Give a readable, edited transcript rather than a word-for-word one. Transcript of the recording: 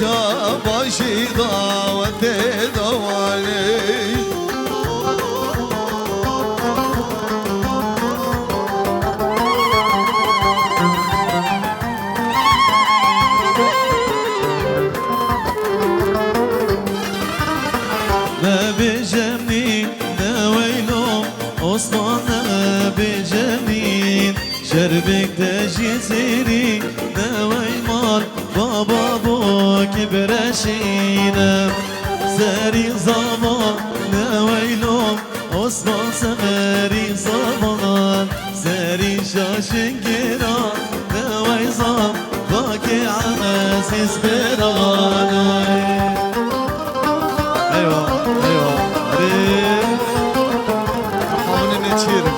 شاباشي ضاوتي دوالي ما بجميل ناويلهم أصلا بجميل شربك تجزيري ناوي مال بابا بوك برشينا ساري زمان ناويلهم أصلا سماري زمان ساري شاشنجرا ناوي زمان باكي عزيز برغاناي ايوه ايوه حاولنا نتشيرف